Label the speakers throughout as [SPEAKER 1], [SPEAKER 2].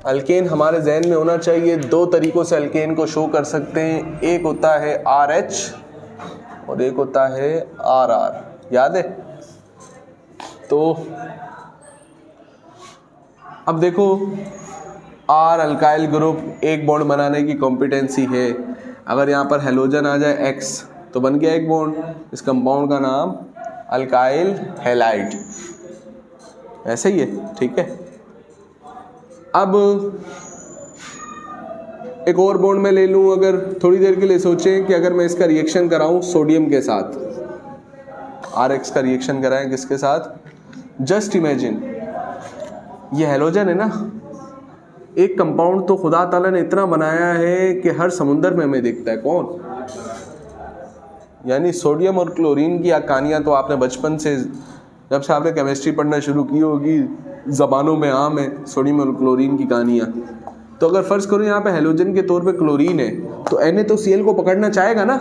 [SPEAKER 1] Alkane हमारे जहन में होना चाहिए। दो तरीकों से अल्केन को शो कर सकते हैं, एक होता है RH और एक होता है RR, याद है? तो अब देखो, R अल्काइल ग्रुप एक बॉन्ड बनाने की कॉम्पिटेंसी है। अगर यहाँ पर हेलोजन आ जाए X तो बन गया एक बॉन्ड, इस कंपाउंड का नाम अल्काइल हैलाइड, ऐसे ही है, ठीक है। अब एक और बॉन्ड में ले लूँ, अगर थोड़ी देर के लिए सोचें कि अगर मैं इसका रिएक्शन कराऊं सोडियम के साथ, RX का रिएक्शन कराएं किसके साथ? जस्ट इमेजिन, ये हेलोजन है ना, एक कंपाउंड तो खुदा ताला ने इतना बनाया है कि हर समुंदर में हमें दिखता है। कौन? यानी सोडियम और क्लोरीन की कहानियाँ तो आपने बचपन से, जब से आपने केमिस्ट्री पढ़ना शुरू की होगी, ज़बानों में आम है सोडियम और क्लोरीन की कहानियाँ। तो अगर फ़र्ज़ करो यहाँ पे हेलोजन के तौर पे क्लोरीन है, तो Na तो Cl को पकड़ना चाहेगा ना?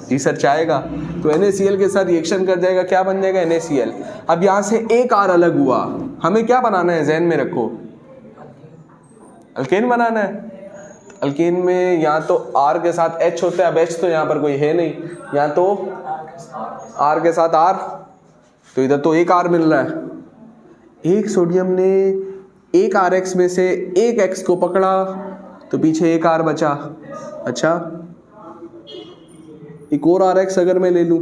[SPEAKER 1] जी सर, चाहेगा। तो NaCl के साथ रिएक्शन कर जाएगा, क्या बन जाएगा? NaCl। अब यहाँ से एक R अलग हुआ, हमें क्या बनाना है? जहन में रखो, अल्केन बनाना है। अल्केन में यहाँ तो R के साथ H होता है, अब H तो यहाँ पर कोई है नहीं, यहाँ तो R के साथ R, तो इधर तो एक R मिल रहा है। एक सोडियम ने एक RX में से एक X को पकड़ा तो पीछे एक R बचा। अच्छा, एक और RX अगर मैं ले लूँ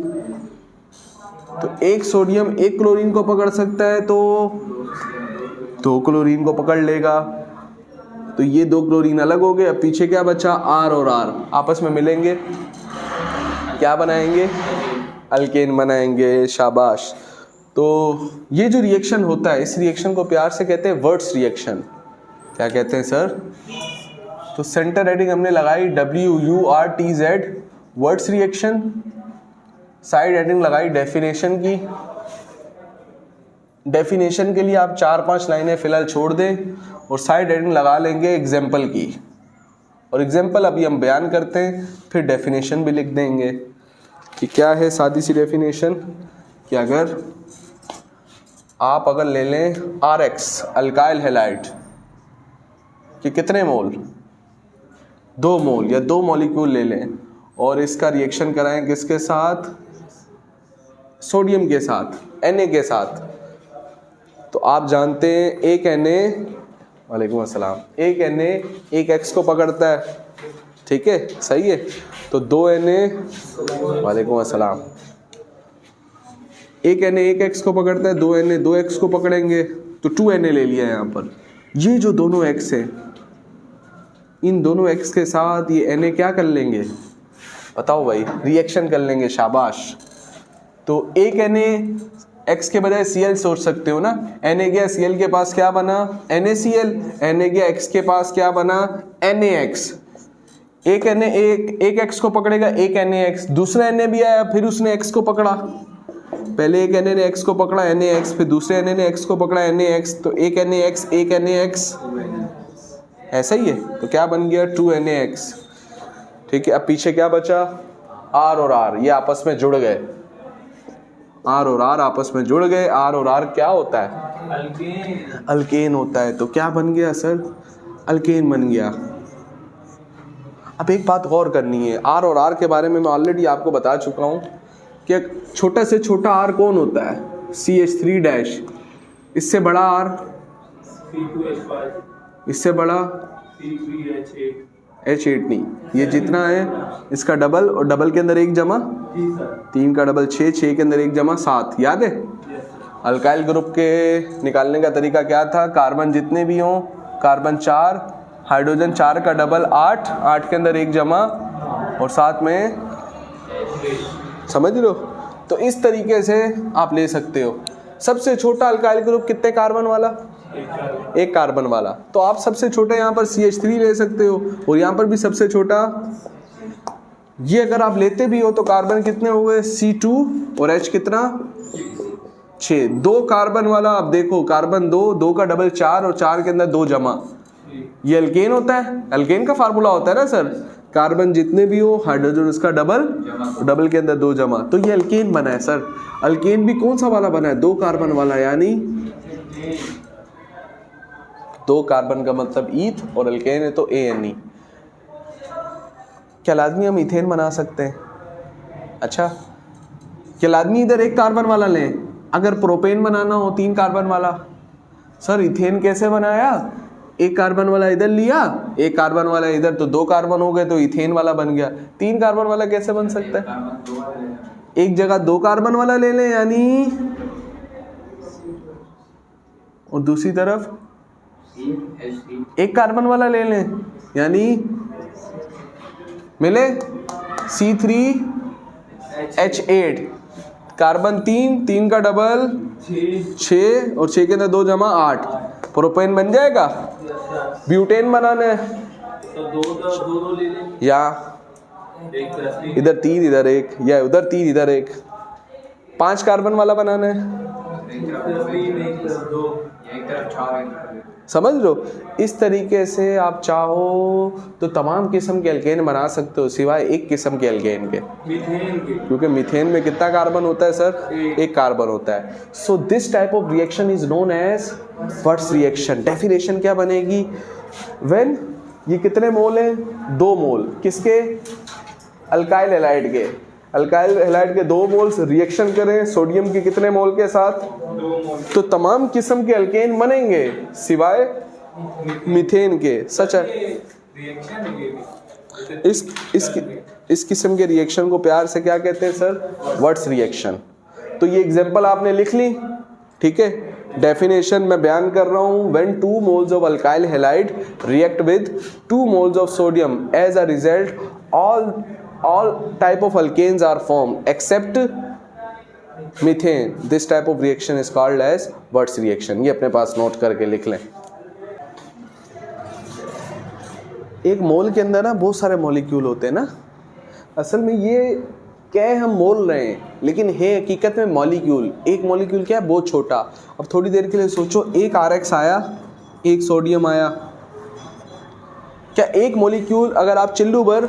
[SPEAKER 1] तो एक सोडियम एक क्लोरीन को पकड़ सकता है, तो दो क्लोरीन को पकड़ लेगा, तो ये दो क्लोरीन अलग हो गए। अब पीछे क्या बचा? R और R आपस में मिलेंगे, क्या बनाएंगे? अल्केन बनाएंगे। शाबाश। तो ये जो रिएक्शन होता है, इस रिएक्शन को प्यार से कहते हैं वर्ट्स रिएक्शन। क्या कहते हैं सर? तो सेंटर हेडिंग हमने लगाई WURTZ, वर्ट्स रिएक्शन। साइड हेडिंग लगाई डेफिनेशन की। डेफिनेशन के लिए आप 4-5 लाइनें फिलहाल छोड़ दें और साइड हेडिंग लगा लेंगे एग्जाम्पल की, और एग्जाम्पल अभी हम बयान करते हैं, फिर डेफिनेशन भी लिख देंगे कि क्या है। सादी सी डेफिनेशन कि अगर ले लें RX अल्काइल हैलाइड कि कितने मोल? 2 मोल या 2 मॉलिक्यूल ले लें और इसका रिएक्शन कराएं किसके साथ? सोडियम के साथ, Na के साथ। तो आप जानते हैं एक Na, वालेकुम अस्सलाम, एक Na एक X को पकड़ता है, ठीक है, सही है। तो 2 Na, वालेकुम अस्सलाम, एक Na एक X को पकड़ता है, 2 Na 2 X को पकड़ेंगे, तो 2 Na ले लिया है यहाँ पर। ये जो दोनों X है, इन दोनों X के साथ ये Na क्या कर लेंगे? बताओ भाई, रिएक्शन कर लेंगे। शाबाश। तो एक Na X के बजाय Cl सोच सकते हो ना, Na गया Cl के पास, क्या बना? NaCl। Na गया X के पास, क्या बना? NaX। एक Na एक X को पकड़ेगा, एक NaX, दूसरा Na भी आया, फिर उसने X को पकड़ा। पहले एक Na ने X को पकड़ा, NaX, फिर दूसरे Na ने X को पकड़ा, NaX, तो एक NaX एक NaX, ऐसा ही है। तो क्या बन गया? 2 NaX, ठीक है। अब पीछे क्या बचा? R और R, ये आपस में जुड़ गए, R और R आपस में जुड़ गए। R और R क्या होता है? अल्केन। अल्केन होता है। तो क्या बन गया सर? अल्केन बन गया। अब एक बात गौर करनी है, R और R के बारे में मैं ऑलरेडी आपको बता चुका हूँ कि छोटा से छोटा R कौन होता है? CH3-। इससे बड़ा R? C2H5। इससे बड़ा? C3H8। H8 नहीं, ये जितना है इसका डबल, और डबल के अंदर 1 जमा 3 का डबल 6, 6 के अंदर 1 जमा 7, याद है? अल्काइल ग्रुप के निकालने का तरीका क्या था? कार्बन जितने भी हों, कार्बन 4, हाइड्रोजन 4 का डबल 8, 8 के अंदर 1 जमा और साथ में, समझ लो। तो इस तरीके से आप ले सकते हो। सबसे छोटा अल्काइल ग्रुप कितने कार्बन वाला? 1 कार्बन वाला। तो आप सबसे छोटा यहाँ पर CH3 ले सकते हो, और यहाँ पर भी सबसे छोटा ये अगर आप लेते भी हो तो कार्बन कितने हो गए? C2 और H कितना? 6। 2 कार्बन वाला, अब देखो कार्बन 2, 2 का डबल 4 और 4 के अंदर 2 जमा, ये अल्केन होता है। अल्केन का फार्मूला होता है ना सर, कार्बन जितने भी हो, हाइड्रोजन उसका डबल, डबल के अंदर 2 जमा, तो ये अल्केन बना है सर। अल्केन भी कौन सा वाला बना है? 2 कार्बन वाला, यानी 2 कार्बन का मतलब ईथ, और अल्केन है तो ANE। क्या लाजमी हम इथेन बना सकते हैं? अच्छा, क्या लाजमी इधर 1 कार्बन वाला लें? अगर प्रोपेन बनाना हो 3 कार्बन वाला, सर इथेन कैसे बनाया? 1 कार्बन वाला इधर लिया, 1 कार्बन वाला इधर, तो 2 कार्बन हो गए, तो इथेन वाला बन गया। 3 कार्बन वाला कैसे बन सकता है? एक जगह 2 कार्बन वाला ले लें यानी, और दूसरी तरफ 1 कार्बन वाला ले लें यानी मिले C3H8, कार्बन 3 का डबल 6, और 6 के अंदर 2 जमा 8, प्रोपेन बन जाएगा। ब्यूटेन बनाना है तो ले लें, या इधर 3 इधर 1, या उधर 3 इधर 1, 5 कार्बन वाला बनाना है। समझ लो, इस तरीके से आप चाहो तो तमाम किस्म के एल्केन बना सकते हो, सिवाय एक किस्म के एल्केन के, क्योंकि मीथेन में कितना कार्बन होता है सर? 1 कार्बन होता है। So this type of reaction is known as Wurtz reaction. Definition क्या बनेगी? व्हेन ये कितने मोल हैं? 2 मोल। किसके? अल्काइल हैलाइड के। अल्काइल हैलाइड के 2 मोल्स रिएक्शन करें सोडियम के कितने मोल के साथ? 2 मोल। तो तमाम किस्म के अल्केन बनेंगे सिवाय मीथेन के। सच है। इस किस्म के रिएक्शन को प्यार से क्या कहते हैं सर? वर्ट्स रिएक्शन। तो ये एग्जांपल आपने लिख ली, ठीक है। डेफिनेशन मैं बयान कर रहा हूं, when 2 moles of alkyl halide react with 2 moles of sodium, as a result all type of alkanes are formed except methane. This type of reaction is called as Wurtz reaction. ये अपने पास note करके लिख लें। एक मोल के अंदर ना बहुत सारे मॉलिक्यूल होते हैं ना। असल में ये क्या है, हम मोल रहे हैं, लेकिन है हकीकत में मॉलिक्यूल। एक मॉलिक्यूल क्या है? बहुत छोटा। अब थोड़ी देर के लिए सोचो, एक RX आया, एक सोडियम आया। क्या एक मॉलिक्यूल, अगर आप चिल्लू भर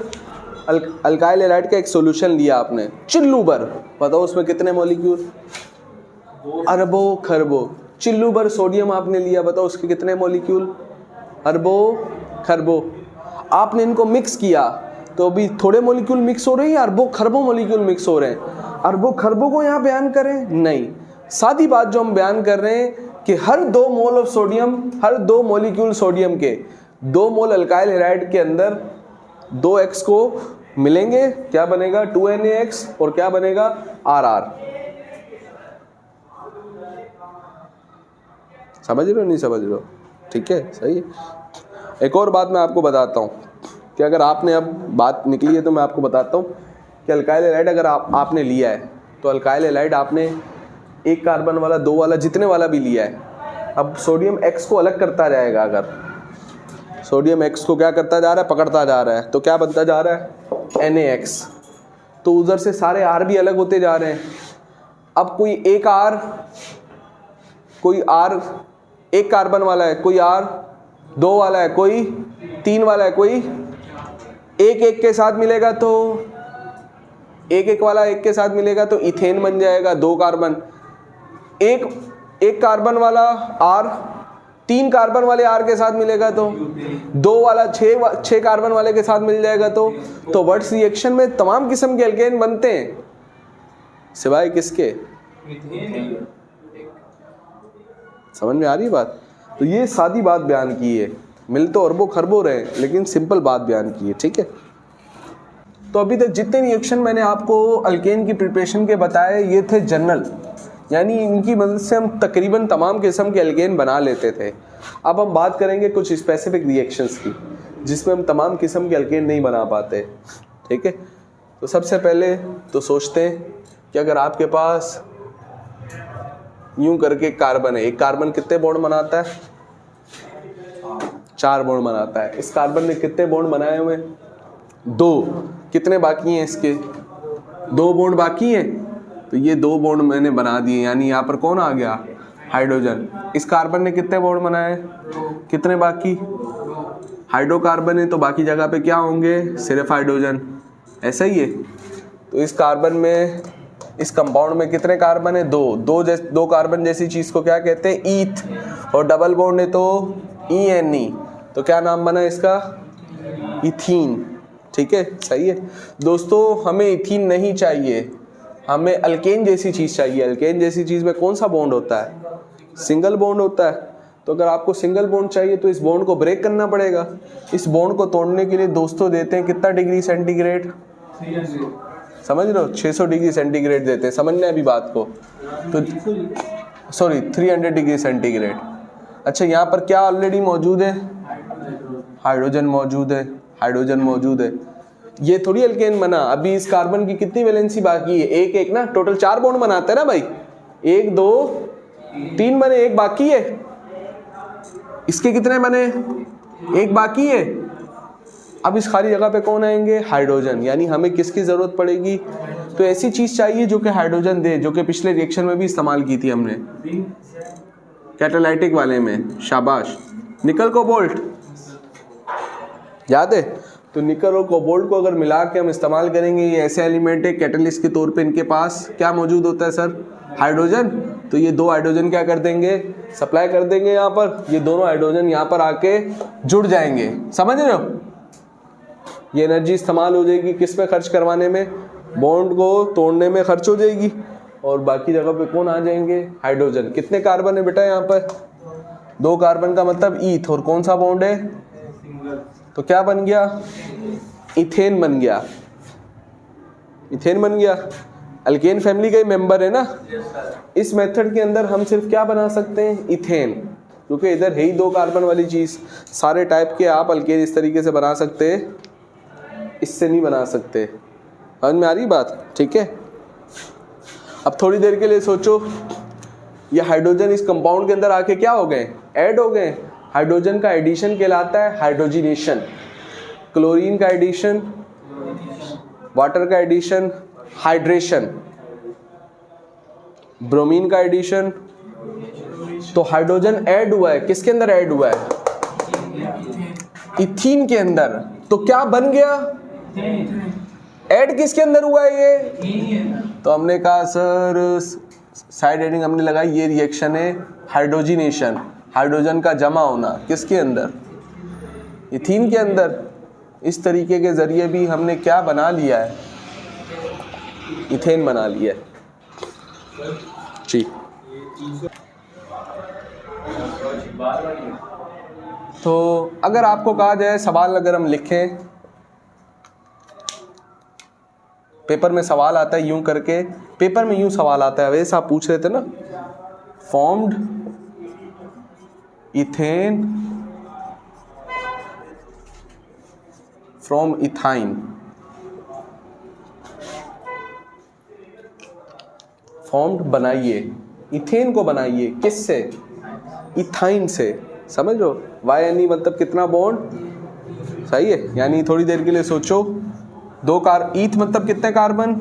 [SPEAKER 1] अल्काइल हैलाइड का एक सॉल्यूशन लिया आपने, चिल्लू भर, बताओ उसमें कितने मॉलिक्यूल? अरबों खरबों। चिल्लू भर सोडियम आपने लिया, बताओ उसके कितने मॉलिक्यूल? अरबों खरबों। आपने इनको मिक्स किया तो अभी थोड़े मॉलिक्यूल मिक्स हो रहे हैं या अरबों खरबों मॉलिक्यूल मिक्स हो रहे हैं? अरबों खरबों को यहाँ बयान करें? नहीं। सादी बात जो हम बयान कर रहे हैं कि हर 2 mole of sodium, her 2 molecule sodium के 2 मोल अल्काइल हैलाइड के अंदर 2X को मिलेंगे, क्या बनेगा? 2NaX, और क्या बनेगा? RR। समझ रहे हो नहीं समझ रहे हो? ठीक है, सही है। एक और बात मैं आपको बताता हूँ कि अगर आपने अब बात निकली है तो मैं आपको बताता हूँ कि अल्काइल हैलाइड अगर आपने लिया है तो अल्काइल हैलाइड आपने 1 कार्बन वाला, 2 वाला, जितने वाला भी लिया है, अब सोडियम X को अलग करता जाएगा। अगर सोडियम X को क्या करता जा रहा है? पकड़ता जा रहा है, तो क्या बनता जा रहा है? NaX। तो उधर से सारे R भी अलग होते जा रहे हैं। अब कोई एक R 1 कार्बन वाला है, कोई R 2 वाला है, कोई 3 वाला है, कोई 1 के साथ मिलेगा तो 1 वाला 1 के साथ मिलेगा तो इथेन बन जाएगा, 2 कार्बन। एक कार्बन वाला R 3 कार्बन वाले R के साथ मिलेगा तो 2 वाला 6 कार्बन वाले के साथ मिल जाएगा तो वर्ट्स रिएक्शन में तमाम किस्म के एल्केन बनते हैं सिवाय किसके? समझ में आ रही बात? तो ये सादी बात बयान की है। मिल तो अरबों खरबों रहे, लेकिन सिंपल बात बयान की है, ठीक है। तो अभी तक जितने रिएक्शन मैंने आपको अल्केन की प्रिपरेशन के बताए, ये थे जनरल, यानी इनकी मदद से हम तकरीबन तमाम किस्म के एल्केन बना लेते थे। अब हम बात करेंगे कुछ स्पेसिफिक रिएक्शंस की जिसमें हम तमाम किस्म के एल्केन नहीं बना पाते, ठीक है। तो सबसे पहले तो सोचते हैं कि अगर आपके पास यूं करके कार्बन है, एक कार्बन कितने बॉन्ड बनाता है? 4 बॉन्ड बनाता है। इस कार्बन ने कितने बॉन्ड बनाए हुए हैं? 2। कितने बाकी हैं इसके? 2 बॉन्ड बाकी हैं। तो ये 2 बॉन्ड मैंने बना दिए, यानी यहाँ पर कौन आ गया? हाइड्रोजन। इस कार्बन ने कितने बॉन्ड बनाए? कितने बाकी? हाइड्रोकार्बन है तो बाकी जगह पे क्या होंगे? सिर्फ हाइड्रोजन। ऐसा ही है। तो इस कार्बन में, इस कंपाउंड में कितने कार्बन है? 2 कार्बन जैसी चीज को क्या कहते हैं? ईथ। और डबल बॉन्ड है तो ENE, तो क्या नाम बना इसका? इथीन। ठीक है, सही है दोस्तों। हमें इथीन नहीं चाहिए, हमें अल्केन जैसी चीज़ चाहिए। अल्केन जैसी चीज़ में कौन सा बॉन्ड होता है? सिंगल बॉन्ड होता है। तो अगर आपको सिंगल बॉन्ड चाहिए तो इस बॉन्ड को ब्रेक करना पड़ेगा। इस बॉन्ड को तोड़ने के लिए दोस्तों देते हैं कितना डिग्री सेंटीग्रेड? समझ रहे हो? 600 डिग्री सेंटीग्रेड देते हैं। समझना है अभी बात को। तो सॉरी 300 डिग्री सेंटीग्रेड। अच्छा, यहाँ पर क्या ऑलरेडी मौजूद है? हाइड्रोजन मौजूद है। हाइड्रोजन मौजूद है। ये थोड़ी अल्केन बना। अभी इस कार्बन की कितनी वैलेंसी बाकी है? एक एक ना, टोटल 4 बॉन्ड बनाते हैं ना भाई। 1 2 3 बने, एक बाकी है। इसके कितने बने? एक बाकी है। अब इस खाली जगह पे कौन आएंगे? हाइड्रोजन। यानी हमें किसकी जरूरत पड़ेगी? तो ऐसी चीज चाहिए जो कि हाइड्रोजन दे, जो कि पिछले रिएक्शन में भी इस्तेमाल की थी हमने कैटालाइटिक वाले में। शाबाश। निकल कोबाल्ट याद है? तो निकल और कोबाल्ट को अगर मिला के हम इस्तेमाल करेंगे, ये ऐसे एलिमेंट है कैटलिस्ट के तौर पे, इनके पास क्या मौजूद होता है सर? हाइड्रोजन। तो ये 2 हाइड्रोजन क्या कर देंगे? सप्लाई कर देंगे यहाँ पर। ये दोनों हाइड्रोजन यहाँ पर आके जुड़ जाएंगे। समझ रहे हो? ये एनर्जी इस्तेमाल हो जाएगी किस में खर्च करवाने में? बॉन्ड को तोड़ने में खर्च हो जाएगी। और बाकी जगह पे कौन आ जाएंगे? हाइड्रोजन। कितने कार्बन है बेटा यहाँ पर? 2 कार्बन का मतलब ईथ। और कौन सा बॉन्ड है? तो क्या बन गया? इथेन बन गया। इथेन बन गया। अल्केन फैमिली का ही मेंबर है ना। इस मेथड के अंदर हम सिर्फ क्या बना सकते हैं? इथेन। क्योंकि इधर है ही 2 कार्बन वाली चीज। सारे टाइप के आप अल्केन इस तरीके से बना सकते हैं, इससे नहीं बना सकते। समझ में आ रही बात? ठीक है। अब थोड़ी देर के लिए सोचो, ये हाइड्रोजन इस कंपाउंड के अंदर आके क्या हो गए? ऐड हो गए। हाइड्रोजन का एडिशन कहलाता है हाइड्रोजिनेशन। क्लोरीन का एडिशन, वाटर का एडिशन हाइड्रेशन, ब्रोमीन का एडिशन। तो हाइड्रोजन ऐड हुआ है, किसके अंदर ऐड हुआ है? इथीन के अंदर। तो क्या बन गया? ऐड किसके अंदर हुआ है ये? तो हमने कहा सर साइड हेडिंग हमने लगाई, ये रिएक्शन है हाइड्रोजिनेशन। हाइड्रोजन का जमा होना किसके अंदर? इथीन के अंदर। इस तरीके के जरिए भी हमने क्या बना लिया है? इथेन बना लिया है जी। तो अगर आपको कहा जाए, सवाल अगर हम लिखें, पेपर में सवाल आता है यूं करके, पेपर में यूं सवाल आता है, वैसे आप पूछ रहे थे ना, formed ethane from ethyne. Formed बनाइए, इथेन को बनाइए किससे? इथाइन से। समझ लो, YNE मतलब कितना बॉन्ड? सही है। यानी थोड़ी देर के लिए सोचो, 2 ईथ मतलब कितने कार्बन?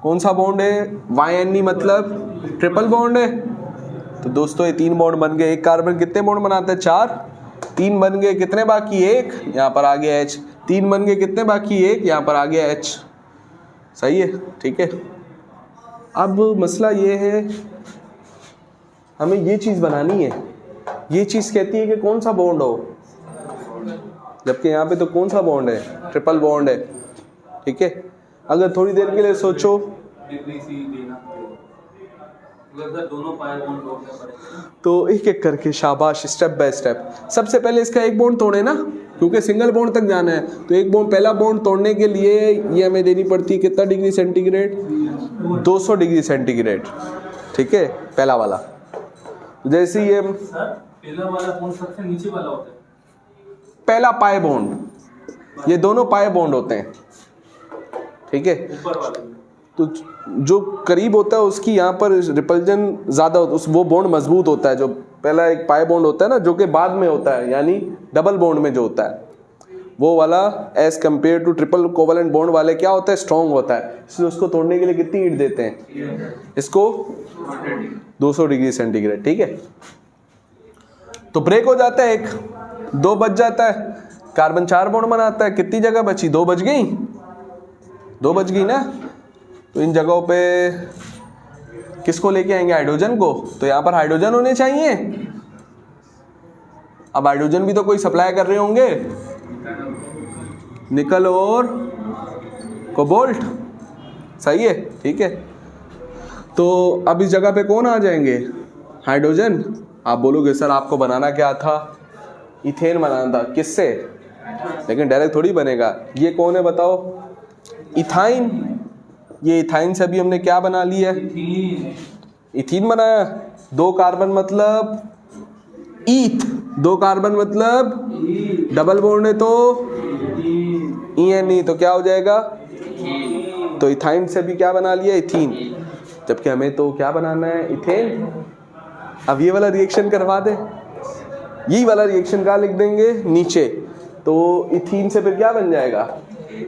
[SPEAKER 1] कौन सा बॉन्ड है? YNE मतलब ट्रिपल बॉन्ड है। तो दोस्तों ये 3 बॉन्ड बन गए। एक कार्बन कितने बॉन्ड बनाते हैं? 4। 3 बन गए, कितने बाकी? 1। यहाँ पर आ गया H। 3 बन गए, कितने बाकी? 1। यहाँ पर आ गया H। सही है, ठीक है। अब मसला ये है, हमें ये चीज़ बनानी है। ये चीज़ कहती है कि कौन सा बॉन्ड हो, जबकि यहाँ पे तो कौन सा बॉन्ड है? ट्रिपल बॉन्ड है। ठीक है। अगर थोड़ी देर के लिए सोचो, तो एक एक करके, शाबाश, स्टेप बाय स्टेप। सबसे पहले इसका एक बॉन्ड तोड़े ना, क्योंकि सिंगल बॉन्ड तक जाना है। तो एक बॉन्ड, पहला बॉन्ड तोड़ने के लिए ये हमें देनी पड़ती है कितना डिग्री सेंटीग्रेड? 200 degree centigrade. ठीक है, पहला वाला। जैसे ये
[SPEAKER 2] पहला वाला बॉन्ड सबसे नीचे वाला होता है,
[SPEAKER 1] पहला पाई बॉन्ड। ये दोनों पाई बॉन्ड होते हैं। ठीक है।
[SPEAKER 2] ऊपर वाला
[SPEAKER 1] तो जो करीब होता है उसकी यहाँ पर रिपल्जन ज़्यादा होता है, वो बॉन्ड मजबूत होता है। जो पहला एक पाई बॉन्ड होता है ना, जो कि बाद में होता है, यानी डबल बॉन्ड में जो होता है, वो वाला as compare to triple covalent bond वाले क्या होता है? स्ट्रॉन्ग होता है। इसलिए उसको तोड़ने के लिए कितनी हीट देते हैं? इसको 200 डिग्री सेंटीग्रेड। ठीक है। तो ब्रेक हो जाता है, एक 2 बच जाता है, कार्बन 4 बॉन्ड बनाता है। कितनी जगह बची? 2 बच गई। 2 बच गई ना। तो इन जगहों पे किसको लेके आएंगे? हाइड्रोजन को। तो यहाँ पर हाइड्रोजन होने चाहिए। अब हाइड्रोजन भी तो कोई सप्लाई कर रहे होंगे, निकल और कोबाल्ट, सही है, ठीक है। तो अब इस जगह पे कौन आ जाएंगे, हाइड्रोजन। आप बोलोगे सर आपको बनाना क्या था, इथेन बनाना था, किससे, लेकिन डायरेक्ट थोड़ी बनेगा। ये कौन है बताओ, इथाइन। ये इथाइन से अभी हमने क्या बना लिया, इथीन बनाया। 2 कार्बन मतलब ईथ, 2 कार्बन मतलब डबल बॉन्ड है तो ENE, तो क्या हो जाएगा, तो इथाइन से भी क्या बना लिया, इथीन। जबकि हमें तो क्या बनाना है, इथेन। अब ये वाला रिएक्शन करवा दे, यही वाला रिएक्शन का लिख देंगे नीचे, तो इथीन से फिर क्या बन जाएगा।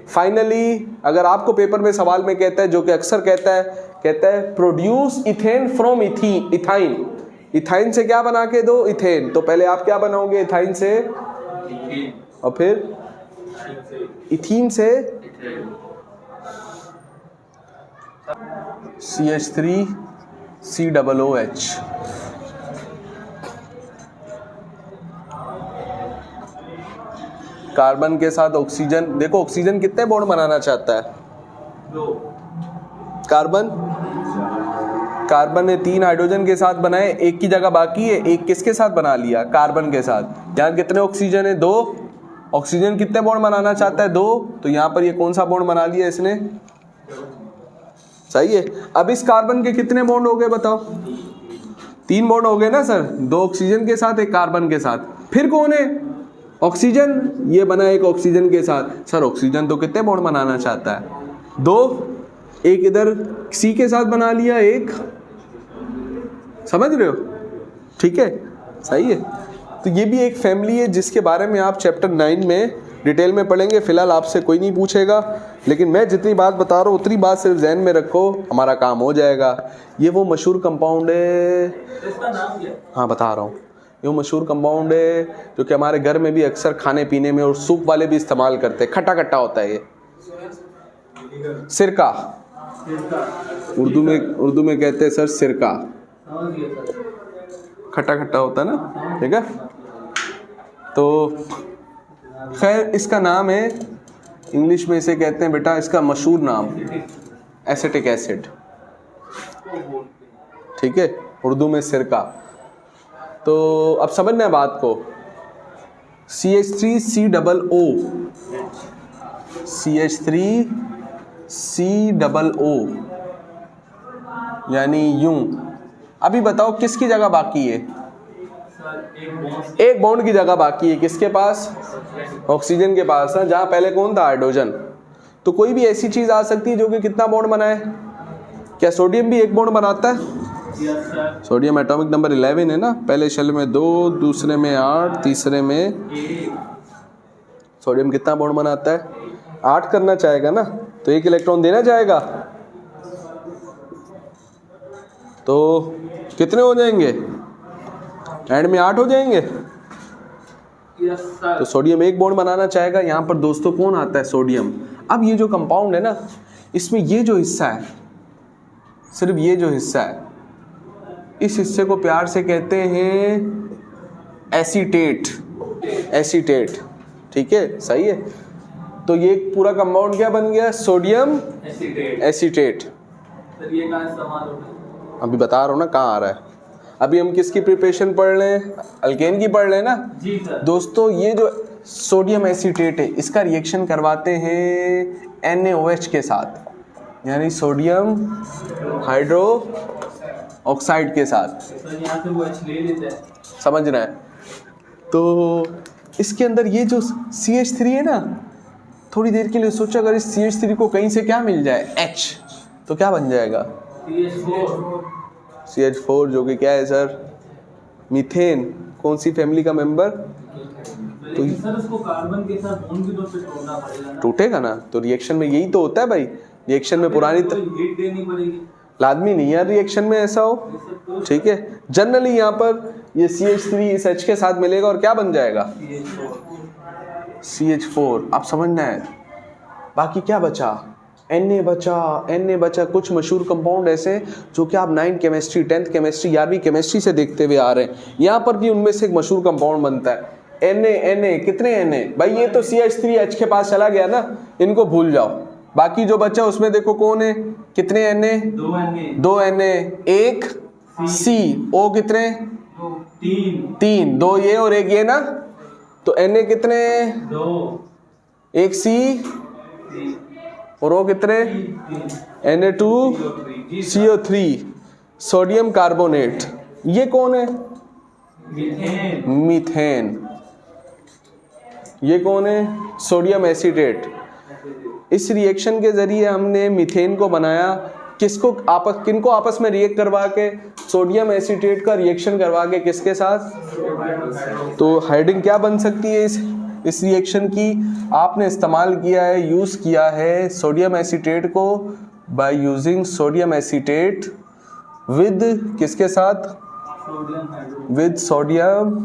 [SPEAKER 1] फाइनली अगर आपको पेपर में सवाल में कहता है, जो कि अक्सर कहता है produce ethane from ethyne, ethyne से क्या बना के दो, इथेन। तो पहले आप क्या बनाओगे, इथाइन से, और फिर इथीन से CH3COOH। कार्बन के साथ ऑक्सीजन, देखो ऑक्सीजन कितने बॉन्ड बनाना चाहता है,
[SPEAKER 2] 2।
[SPEAKER 1] कार्बन ने 3 हाइड्रोजन के साथ बनाए, एक की जगह बाकी है, एक किसके साथ बना लिया, कार्बन के साथ। यहाँ कितने ऑक्सीजन है, 2। ऑक्सीजन कितने बॉन्ड बनाना चाहता है, 2, तो यहाँ पर ये कौन सा बॉन्ड बना लिया इसने, सही है। अब इस कार्बन के कितने बॉन्ड हो गए बताओ, 3 बॉन्ड हो गए ना सर, 2 ऑक्सीजन के साथ, 1 कार्बन के साथ। फिर कौन है, ऑक्सीजन, ये बना एक ऑक्सीजन के साथ। सर ऑक्सीजन तो कितने बॉन्ड बनाना चाहता है, 2, एक इधर C के साथ बना लिया, 1, समझ रहे हो, ठीक है, सही है। तो ये भी एक फैमिली है जिसके बारे में आप चैप्टर 9 में डिटेल में पढ़ेंगे। फिलहाल आपसे कोई नहीं पूछेगा, लेकिन मैं जितनी बात बता रहा हूँ उतनी बात सिर्फ जहन में रखो, हमारा काम हो जाएगा। ये वो मशहूर कंपाउंड है,
[SPEAKER 2] इसका नाम क्या है?
[SPEAKER 1] हाँ बता रहा हूँ, ये मशहूर कंपाउंड है जो कि हमारे घर में भी अक्सर खाने पीने में और सूप वाले भी इस्तेमाल करते हैं। खट्टा खट्टा होता है ये, सिरका। उर्दू में कहते हैं सर सिरका, खट्टा खट्टा होता है ना, ठीक है। तो खैर इसका नाम है, इंग्लिश में इसे कहते हैं बेटा, इसका मशहूर नाम एसिटिक एसिड, ठीक है, उर्दू में सिरका। तो अब समझना है बात को, CH3COO, CH3COO यानी यूं। अभी बताओ किसकी जगह बाकी है, एक बॉन्ड की जगह बाकी है, किसके पास, ऑक्सीजन के पास है, जहां पहले कौन था, हाइड्रोजन। तो कोई भी ऐसी चीज आ सकती है जो कि कितना बॉन्ड बनाए, क्या सोडियम भी एक बॉन्ड बनाता है, सोडियम एटॉमिक नंबर 11 है ना, पहले शेल में 2, दूसरे में 8, तीसरे में, सोडियम कितना बॉन्ड बनाता है, 8 करना चाहेगा ना, तो 1 इलेक्ट्रॉन देना चाहेगा, तो कितने हो जाएंगे, एंड में 8 हो जाएंगे। तो सोडियम 1 बॉन्ड बनाना चाहेगा, यहाँ पर दोस्तों कौन आता है, सोडियम। अब ये जो कंपाउंड है ना, इसमें ये जो हिस्सा है, सिर्फ ये जो हिस्सा है, इस हिस्से को प्यार से कहते हैं एसीटेट, एसीटेट, ठीक है, सही है। तो ये पूरा कंपाउंड क्या बन गया, सोडियम एसीटेट।
[SPEAKER 2] ये कहाँ इस्तेमाल होता है?
[SPEAKER 1] अभी बता रहा हूँ ना कहाँ आ रहा है। अभी हम किसकी प्रिपरेशन पढ़ रहे हैं, अल्केन की पढ़ रहे हैं ना
[SPEAKER 2] जी सर।
[SPEAKER 1] दोस्तों, ये जो सोडियम एसीटेट है, इसका रिएक्शन करवाते हैं NaOH के साथ, यानी सोडियम हाइड्रो ऑक्साइड के साथ,
[SPEAKER 2] सर यहाँ से वो H ले लेता है,
[SPEAKER 1] समझ रहे हैं। तो इसके अंदर ये जो CH3 है ना, थोड़ी देर के लिए सोचो, अगर इस CH3 को कहीं से क्या मिल जाए, H, तो क्या बन जाएगा, CH4, जो कि क्या है सर, मीथेन। कौन सी फैमिली का मेंबर,
[SPEAKER 2] तो सर उसको कार्बन के साथ बॉन्ड भी तो फिर तोड़ना पड़ेगा ना?
[SPEAKER 1] टूटेगा ना। तो रिएक्शन में यही तो होता है भाई, रिएक्शन में पुरानी
[SPEAKER 2] हीट देनी पड़ेगी,
[SPEAKER 1] लाजमी नहीं है रिएक्शन में ऐसा हो, ठीक है। जनरली यहाँ पर ये CH3 इस H के साथ मिलेगा और क्या बन जाएगा, CH4। आप समझना है। बाकी क्या बचा, Na बचा। कुछ मशहूर कंपाउंड ऐसे जो कि आप 9th केमिस्ट्री, 10th केमिस्ट्री, 11वीं केमिस्ट्री से देखते हुए आ रहे हैं। यहाँ पर भी उनमें से एक मशहूर कंपाउंड बनता है, Na कितने Na भाई, ये तो CH3H के पास चला गया ना, इनको भूल जाओ। बाकी जो बचा उसमें देखो कौन है, कितने Na, 2 Na, 1 C, O कितने, 3, 2 ये और 1 ये ना, तो Na कितने, 2, 1 C और O कितने, Na2CO3, सोडियम कार्बोनेट। ये कौन है, मीथेन। ये कौन है, सोडियम एसीटेट। इस रिएक्शन के जरिए हमने मीथेन को बनाया, किनको आपस में रिएक्ट करवा के, सोडियम एसीटेट का रिएक्शन करवा के किसके साथ, तो हाइड्रोजन क्या बन सकती है इस रिएक्शन की, आपने इस्तेमाल किया है, यूज किया है सोडियम एसीटेट को, by using sodium acetate with किसके साथ, विद सोडियम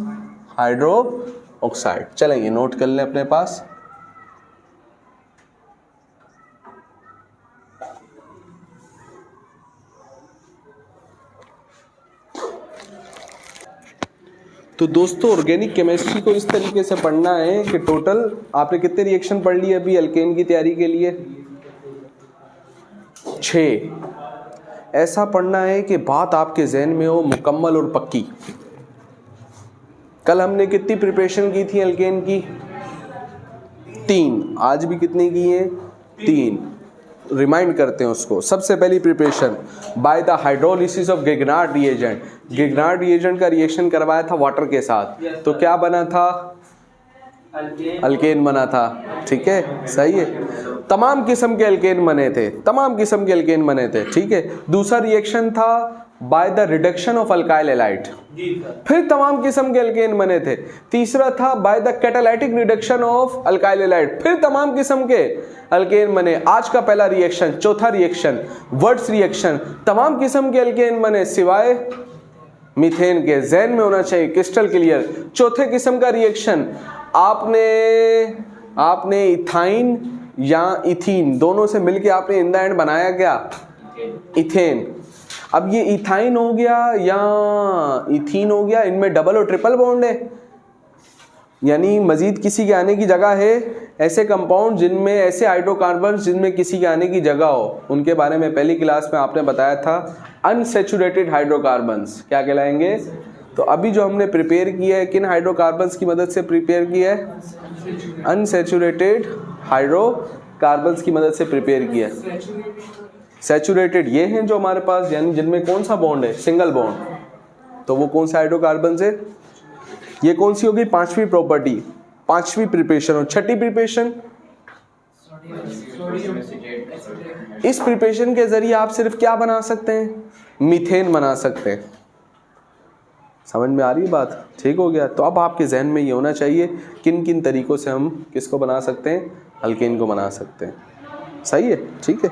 [SPEAKER 1] हाइड्रो ऑक्साइड। चलेंगे नोट कर लें अपने पास। तो दोस्तों ऑर्गेनिक केमिस्ट्री को इस तरीके से पढ़ना है कि टोटल आपने कितने रिएक्शन पढ़ लिए अभी अल्केन की तैयारी के लिए, 6। ऐसा पढ़ना है कि बात आपके जहन में हो मुकम्मल और पक्की। कल हमने कितनी प्रिपरेशन की थी अल्केन की, 3। आज भी कितनी की है, 3। रिमाइंड करते हैं उसको। सबसे पहली preparation by the hydrolysis of Grignard reagent. Grignard reagent का रिएक्शन करवाया था वाटर के साथ, तो क्या बना था, अल्केन बना था। ठीक है, सही है। तमाम किस्म के अल्केन बने थे, तमाम किस्म के अल्केन बने थे। ठीक है, दूसरा रिएक्शन था by the reduction of alkyl halide, फिर तमाम किस्म के अल्केन बने थे। तीसरा था by the catalytic reduction of alkyl halide, फिर तमाम किस्म के अल्केन बने। आज का पहला रिएक्शन, चौथा रिएक्शन वर्ड्स रिएक्शन, तमाम किस्म के अल्केन बने सिवाय मीथेन के। जहन में होना चाहिए क्रिस्टल क्लियर। चौथे किस्म का रिएक्शन आपने इथाइन या इथीन दोनों से मिलके आपने इन द एंड बनाया क्या, इथेन। अब ये इथाइन हो गया या इथीन हो गया, इनमें डबल और ट्रिपल बॉन्ड है, यानी मजीद किसी के आने की जगह है। ऐसे कंपाउंड जिनमें, ऐसे हाइड्रोकार्बन जिनमें किसी के आने की जगह हो, उनके बारे में पहली क्लास में आपने बताया था अनसैचुरेटेड हाइड्रोकार्बन्स क्या कहलाएंगे। तो अभी जो हमने प्रिपेयर किया है, किन हाइड्रोकार्बन्स की मदद से प्रिपेयर किया है, अनसैचुरेटेड हाइड्रोकार्बन्स की मदद से प्रिपेयर किया है। सैचुरेटेड ये हैं जो हमारे पास, यानी जिनमें कौन सा बॉन्ड है, सिंगल बॉन्ड, तो वो कौन सा हाइड्रोकार्बन है। ये कौन सी होगी, 5वीं प्रॉपर्टी, 5वीं प्रिपरेशन। और 6ठी प्रिपरेशन, इस प्रिपरेशन के जरिए आप सिर्फ क्या बना सकते हैं, मीथेन बना सकते हैं। समझ में आ रही बात, ठीक हो गया। तो अब आपके जहन में ये होना चाहिए किन किन तरीकों से हम किसको बना सकते हैं, अल्केन को बना सकते हैं। सही है, ठीक है।